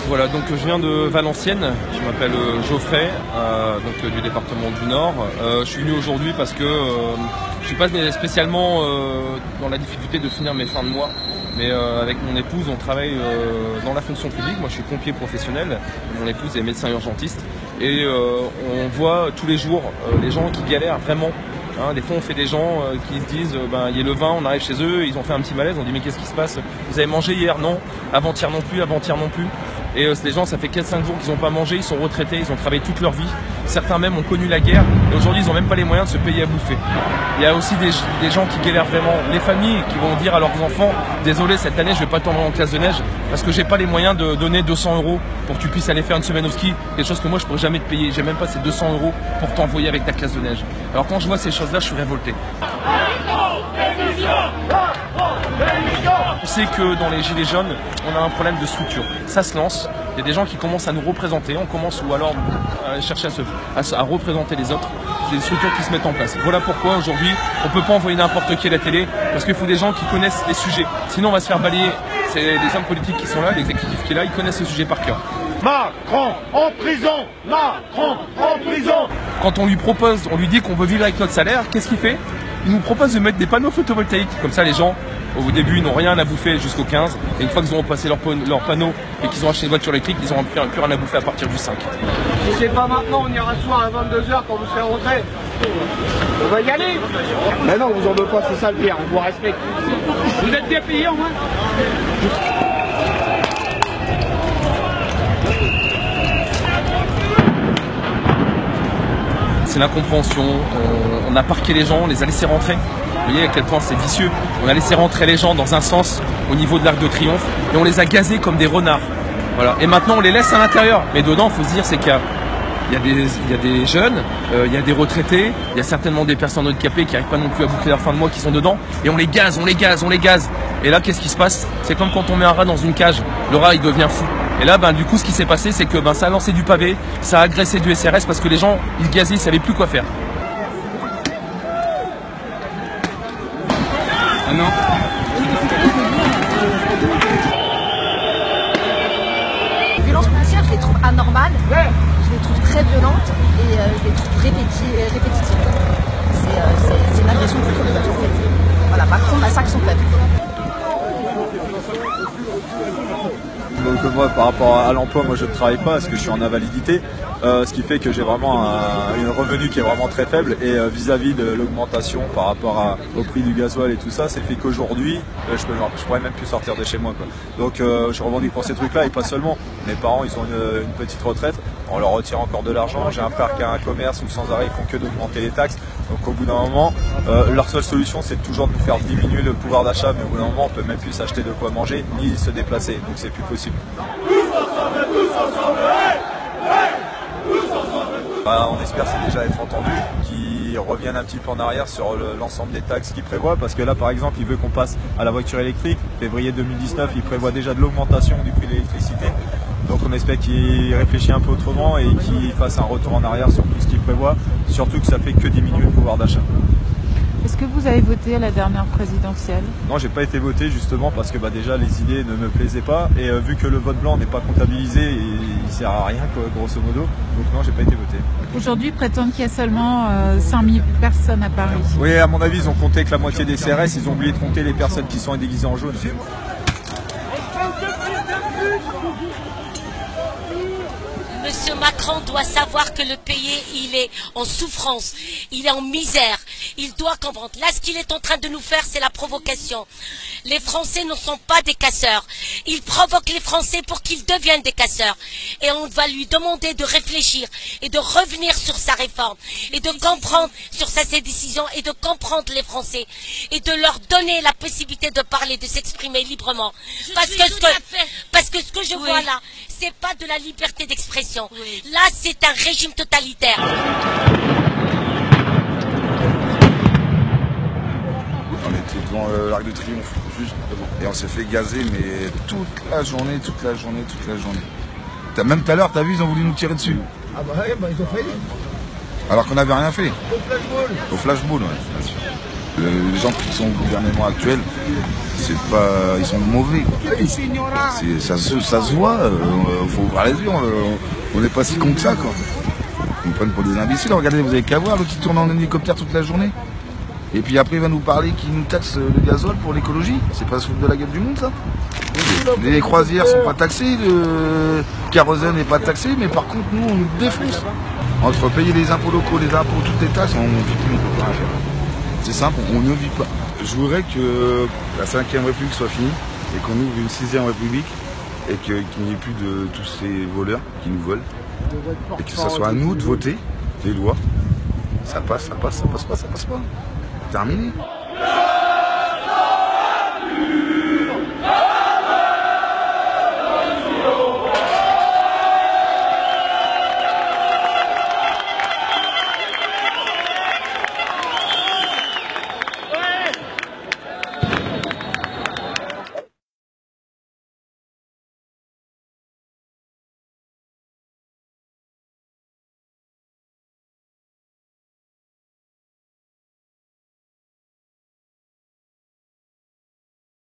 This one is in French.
Voilà, donc je viens de Valenciennes, je m'appelle Geoffrey, donc du département du Nord. Je suis venu aujourd'hui parce que je suis pas spécialement dans la difficulté de finir mes fins de mois, mais avec mon épouse, on travaille dans la fonction publique. Moi, je suis pompier professionnel, mon épouse est médecin urgentiste, et on voit tous les jours les gens qui galèrent vraiment. Hein, des fois on fait des gens qui se disent il y a le vin, on arrive chez eux, ils ont fait un petit malaise, on dit mais qu'est-ce qui se passe? Vous avez mangé hier? Non. Avant-hier non plus, avant-hier non plus. Et les gens, ça fait 4-5 jours qu'ils n'ont pas mangé, ils sont retraités, ils ont travaillé toute leur vie. Certains même ont connu la guerre et aujourd'hui ils n'ont même pas les moyens de se payer à bouffer. Il y a aussi des gens qui galèrent vraiment, les familles qui vont dire à leurs enfants désolé, cette année je vais pas t'envoyer en classe de neige parce que j'ai pas les moyens de donner 200 € pour que tu puisses aller faire une semaine au ski, quelque chose que moi je pourrais jamais te payer, j'ai même pas ces 200 € pour t'envoyer avec ta classe de neige. Alors quand je vois ces choses là, je suis révolté. On sait que dans les Gilets jaunes, on a un problème de structure. Ça se lance, il y a des gens qui commencent à nous représenter, on commence ou alors à chercher à représenter les autres. C'est des structures qui se mettent en place. Voilà pourquoi aujourd'hui, on ne peut pas envoyer n'importe qui à la télé, parce qu'il faut des gens qui connaissent les sujets. Sinon on va se faire balayer. C'est les hommes politiques qui sont là, l'exécutif qui est là, ils connaissent le sujet par cœur. Macron en prison! Macron en prison! Quand on lui propose, on lui dit qu'on veut vivre avec notre salaire, qu'est-ce qu'il fait? Il nous propose de mettre des panneaux photovoltaïques. Comme ça, les gens, au début, ils n'ont rien à bouffer jusqu'au 15. Et une fois qu'ils auront passé leur panneau et qu'ils ont acheté une voiture électrique, ils n'auront plus rien à bouffer à partir du 5. Si c'est pas maintenant, on ira soir à 22h quand vous serez rentrés. On va y aller. Mais non, vous en veut pas, c'est ça le pire, on vous respecte. Vous êtes bien payés au moins? C'est l'incompréhension, on a parqué les gens, on les a laissés rentrer. Vous voyez à quel point c'est vicieux. On a laissé rentrer les gens dans un sens au niveau de l'Arc de Triomphe et on les a gazés comme des renards. Voilà. Et maintenant on les laisse à l'intérieur. Mais dedans, il faut se dire, c'est qu'il y a des jeunes, il y a des retraités, il y a certainement des personnes handicapées qui n'arrivent pas non plus à boucler leur fin de mois qui sont dedans. Et on les gaze, on les gaze, on les gaze. Et là, qu'est-ce qui se passe? C'est comme quand on met un rat dans une cage. Le rat, il devient fou. Et là, du coup, ce qui s'est passé, c'est que ça a lancé du pavé, ça a agressé du SRS parce que les gens, ils gazaient, ils ne savaient plus quoi faire. Ah non. Les violences policières, je les trouve anormales, je les trouve très violentes et je les trouve répétitives. C'est une agression contre le peuple en fait. Voilà, Macron massacre son peuple. Donc moi par rapport à l'emploi, moi je ne travaille pas parce que je suis en invalidité, ce qui fait que j'ai vraiment un revenu qui est vraiment très faible et vis-à-vis de l'augmentation par rapport au prix du gasoil et tout ça, c'est fait qu'aujourd'hui je pourrais même plus sortir de chez moi quoi. Donc je revendique pour ces trucs là et pas seulement. Mes parents ils ont une petite retraite, on leur retire encore de l'argent, j'ai un frère qui a un commerce où sans arrêt ils font que d'augmenter les taxes. Donc au bout d'un moment, leur seule solution c'est toujours de nous faire diminuer le pouvoir d'achat, mais au bout d'un moment on peut même plus s'acheter de quoi manger ni se déplacer, donc c'est plus possible. On espère c'est déjà être entendu, qu'ils reviennent un petit peu en arrière sur l'ensemble des taxes qu'ils prévoient, parce que là par exemple il veut qu'on passe à la voiture électrique, février 2019 il prévoit déjà de l'augmentation du prix de l'électricité. Donc on espère qu'il réfléchit un peu autrement et qu'il fasse un retour en arrière sur tout ce qu'il prévoit, surtout que ça fait que diminuer le pouvoir d'achat. Est-ce que vous avez voté à la dernière présidentielle? Non, j'ai pas été voté justement parce que déjà les idées ne me plaisaient pas et vu que le vote blanc n'est pas comptabilisé, il sert à rien grosso modo, donc non, j'ai pas été voté. Aujourd'hui, ils prétendent qu'il y a seulement 5000 personnes à Paris. Oui, à mon avis, ils ont compté que la moitié des CRS, ils ont oublié de compter les personnes qui sont déguisées en jaune. Monsieur Macron doit savoir que le pays, il est en souffrance, il est en misère. Il doit comprendre. Là, ce qu'il est en train de nous faire, c'est la provocation. Les Français ne sont pas des casseurs. Il provoque les Français pour qu'ils deviennent des casseurs. Et on va lui demander de réfléchir et de revenir sur sa réforme et de comprendre sur ses décisions et de comprendre les Français et de leur donner la possibilité de parler, de s'exprimer librement. Parce que ce que je vois là, c'est pas de la liberté d'expression. Oui. Là, c'est un régime totalitaire. On était devant l'Arc de Triomphe, juste devant. Et on s'est fait gazer, mais toute la journée. Même tout à l'heure, t'as vu, ils ont voulu nous tirer dessus. Ah bah ouais, ils ont failli. Alors qu'on n'avait rien fait. Au flashball. Au flashball, ouais, bien sûr. Les gens qui sont au gouvernement actuel, c'est pas, ils sont mauvais. Ça se voit, faut ouvrir les yeux, on n'est pas si con que ça, quoi. Ils nous prennent pour des imbéciles. Regardez, vous avez qu'à voir, l'autre qui tourne en hélicoptère toute la journée. Et puis après il va nous parler qu'il nous taxe le gazole pour l'écologie. C'est pas se foutre de la gueule du monde, ça. Les croisières sont pas taxées, le kérosène n'est pas taxé, mais par contre nous on nous défonce. Entre payer les impôts locaux, les impôts, toutes les taxes, on vit plus, on peut pas rien faire. C'est simple, on ne vit pas. Je voudrais que la 5e République soit finie et qu'on ouvre une 6e République et qu'il n'y ait plus de tous ces voleurs qui nous volent. Et que ce soit à nous de voter les lois. Ça passe, ça passe pas. Terminé.